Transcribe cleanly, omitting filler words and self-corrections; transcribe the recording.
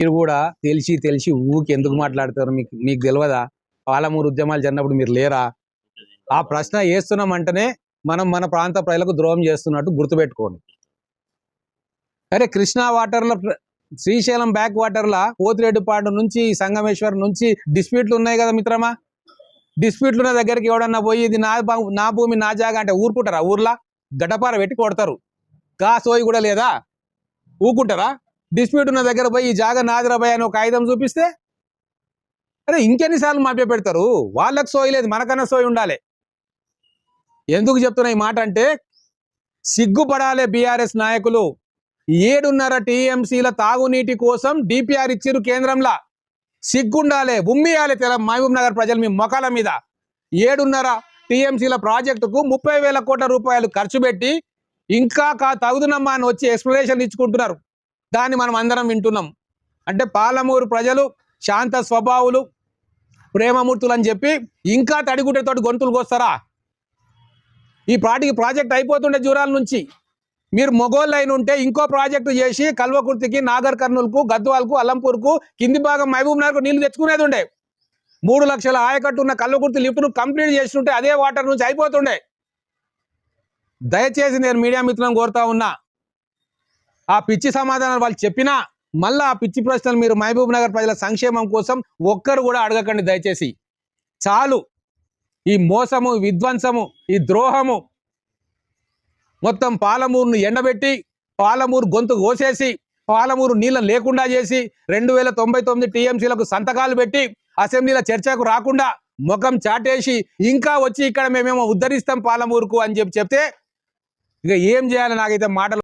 మీరు కూడా తెలిసి తెలిసి ఊరికి ఎందుకు మాట్లాడతారు? మీకు మీకు తెలియదా? పాలమూరు ఉద్యమాలు జరిగినప్పుడు మీరు లేరా? ఆ ప్రశ్న వేస్తున్నామంటేనే మనం మన ప్రాంత ప్రజలకు ద్రోహం చేస్తున్నట్టు గుర్తుపెట్టుకోండి. అరే కృష్ణా వాటర్ల శ్రీశైలం బ్యాక్ వాటర్ల పోతిరెడ్డిపాడు నుంచి సంగమేశ్వరం నుంచి డిస్ప్యూట్లు ఉన్నాయి కదా మిత్రమా. డిస్ప్యూట్లు ఉన్న దగ్గరికి ఎవడన్నా పోయి ఇది నా భూమి నా జాగా అంటే ఊరుకుంటారా? ఊర్లా గడపార పెట్టి కొడతారు. గా సోయి కూడా లేదా? ఊకుంటారా? డిస్ప్యూట్ ఉన్న దగ్గర పోయి ఈ జాగా నాదిరాబాయ్ అని ఒక ఆయుధం చూపిస్తే అరే ఇంకెన్నిసార్లు మభ్య పెడతారు? వాళ్ళకి సోయి లేదు, మనకన్నా సోయి ఉండాలి. ఎందుకు చెప్తున్నా ఈ మాట అంటే సిగ్గుపడాలి బీఆర్ఎస్ నాయకులు. 7.5 టీఎంసీల తాగునీటి కోసం డిపిఆర్ ఇచ్చిరు కేంద్రంలో. సిగ్గుండాలి, ఉమ్మియాలి మహబూబ్ నగర్ ప్రజలు మీ మొఖాల మీద. 7.5 టీఎంసీల ప్రాజెక్టుకు 30,000 కోట్ల రూపాయలు ఖర్చు పెట్టి ఇంకా తగుదునమ్మా అని వచ్చి ఎక్స్ప్లెనేషన్ ఇచ్చుకుంటున్నారు. దాన్ని మనం అందరం వింటున్నాం. అంటే పాలమూరు ప్రజలు శాంత స్వభావులు, ప్రేమమూర్తులు అని చెప్పి ఇంకా తడిగుడ్డతోటి గొంతులు కోస్తారా? ఈ ప్రాజెక్ట్ అయిపోతుండే జూరాల నుంచి. మీరు మొగోళ్ళు అయిన ఉంటే ఇంకో ప్రాజెక్టు చేసి కల్వకుర్తికి, నాగర్ కర్నూలుకు, గద్వాలకు, అల్లంపూర్కు, కింది భాగం మహబూబ్ నగర్కు నీళ్లు తెచ్చుకునేది ఉండే. 3 లక్షల ఆయకట్టు ఉన్న కల్వకుర్తి లిఫ్ట్ను కంప్లీట్ చేస్తుంటే అదే వాటర్ నుంచి అయిపోతుండే. దయచేసి నేను మీడియా మిత్రులను కోరుతా ఉన్నా, ఆ పిచ్చి సమాధానాలు వాళ్ళు చెప్పినా మళ్ళీ ఆ పిచ్చి ప్రశ్నలు మీరు మహబూబ్ నగర్ ప్రజల సంక్షేమం కోసం ఒక్కరు కూడా అడగకండి దయచేసి. చాలు ఈ మోసము, విధ్వంసము, ఈ ద్రోహము. మొత్తం పాలమూరును ఎండబెట్టి, పాలమూరు గొంతు కోసేసి, పాలమూరు నీళ్ళ లేకుండా చేసి, 2099 టీఎంసీలకు సంతకాలు పెట్టి, అసెంబ్లీల చర్చకు రాకుండా ముఖం చాటేసి ఇంకా వచ్చి ఇక్కడ మేమేమో ఉద్ధరిస్తాం పాలమూరుకు అని చెప్తే ఇక ఏం చేయాలి? నాకైతే మాటలు